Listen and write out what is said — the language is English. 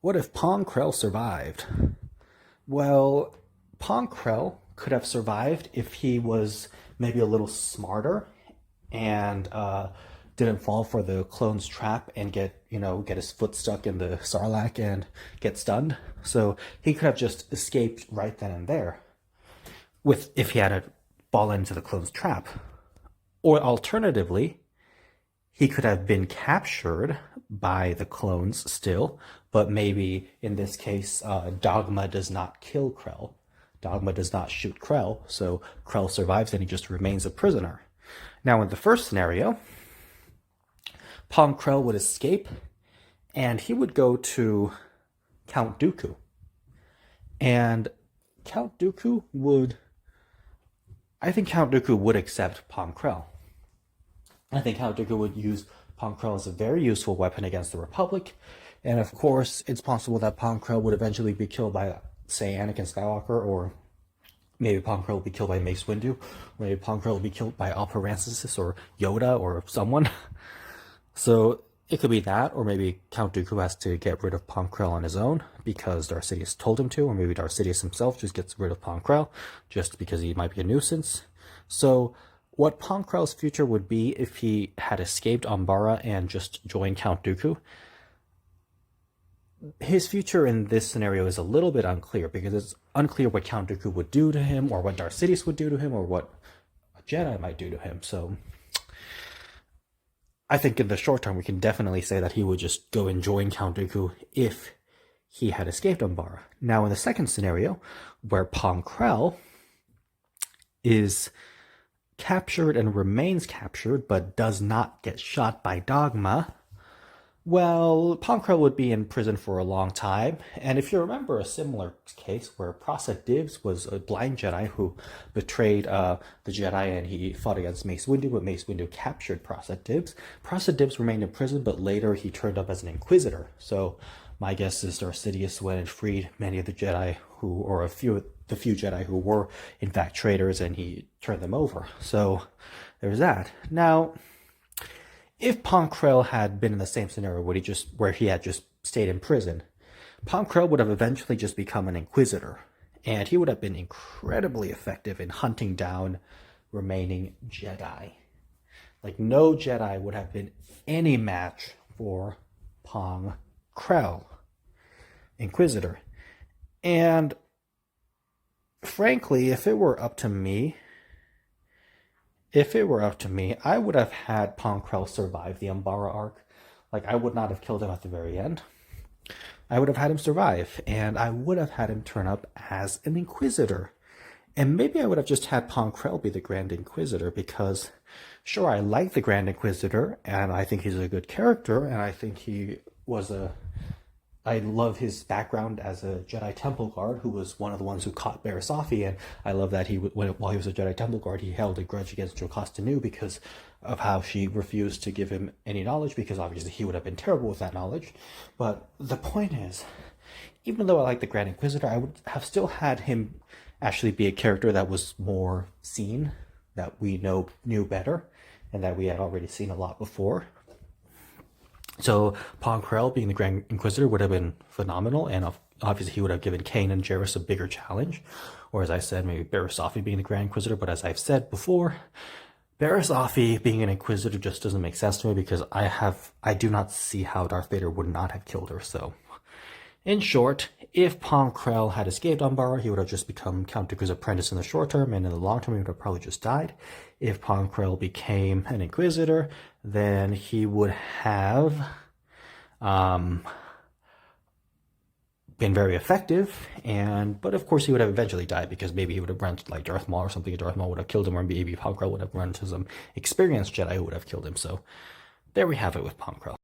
What if Pong Krell survived? Well, Pong Krell could have survived if he was maybe a little smarter and didn't fall for the clone's trap and get his foot stuck in the sarlacc and get stunned. So he could have just escaped right then and there with if he had fallen into the clone's trap. Or alternatively, he could have been captured by the clones still, but maybe in this case, Dogma does not kill Krell. Dogma does not shoot Krell, so Krell survives and he just remains a prisoner. Now, in the first scenario, Pong Krell would escape and he would go to Count Dooku. And Count Dooku would. I think Count Dooku would accept Pong Krell. I think Count Dooku would use Pong Krell as a very useful weapon against the Republic. And of course, it's possible that Pong Krell would eventually be killed by, say, Anakin Skywalker, or maybe Pong Krell will be killed by Mace Windu, or maybe Pong Krell will be killed by Alpha Rancisis or Yoda or someone. So it could be that, or maybe Count Dooku has to get rid of Pong Krell on his own because Darth Sidious told him to, or maybe Darth Sidious himself just gets rid of Pong Krell just because he might be a nuisance. So what Pong Krell's future would be if he had escaped Umbara and just joined Count Dooku, his future in this scenario is a little bit unclear because it's unclear what Count Dooku would do to him, or what Darth Sidious would do to him, or what a Jedi might do to him. So I think in the short term, we can definitely say that he would just go and join Count Dooku if he had escaped Umbara. Now, in the second scenario, where Pong Krell is captured and remains captured, but does not get shot by Dogma, well, Pong Krell would be in prison for a long time. And if you remember a similar case where Prasad Divs was a blind Jedi who betrayed the Jedi and he fought against Mace Windu, but Mace Windu captured Prasad Divs. Prasad Divs remained in prison, but later he turned up as an Inquisitor. So my guess is Darth Sidious went and freed many of the Jedi or the few Jedi who were in fact traitors, and he turned them over. So there's that. Now, if Pong Krell had been in the same scenario where he had just stayed in prison, Pong Krell would have eventually just become an Inquisitor, and he would have been incredibly effective in hunting down remaining Jedi. Like, no Jedi would have been any match for Pong Krell, Inquisitor. And frankly, if it were up to me, I would have had Pong Krell survive the Umbara arc. Like, I would not have killed him at the very end. I would have had him survive, and I would have had him turn up as an Inquisitor. And maybe I would have just had Pong Krell be the Grand Inquisitor, because, sure, I like the Grand Inquisitor, and I think he's a good character, and I think I love his background as a Jedi Temple Guard, who was one of the ones who caught Barisafi, and I love that while he was a Jedi Temple Guard, he held a grudge against Jocasta Nu because of how she refused to give him any knowledge, because obviously he would have been terrible with that knowledge. But the point is, even though I like the Grand Inquisitor, I would have still had him actually be a character that was more seen, that we knew better, and that we had already seen a lot before. So Pong Krell being the Grand Inquisitor would have been phenomenal, and obviously he would have given Kanan and Jarrus a bigger challenge. Or as I said, maybe Barisafi being the Grand Inquisitor, but as I've said before, Barisafi being an Inquisitor just doesn't make sense to me, because I do not see how Darth Vader would not have killed her. So, in short, if Pong Krell had escaped Umbara, he would have just become Count Dooku's apprentice in the short term, and in the long term he would have probably just died. If Pong Krell became an Inquisitor, then he would have been very effective, but of course he would have eventually died, because maybe he would have run to like Darth Maul or something, and Darth Maul would have killed him, or maybe Pong Krell would have run to some experienced Jedi who would have killed him. So there we have it with Pong Krell.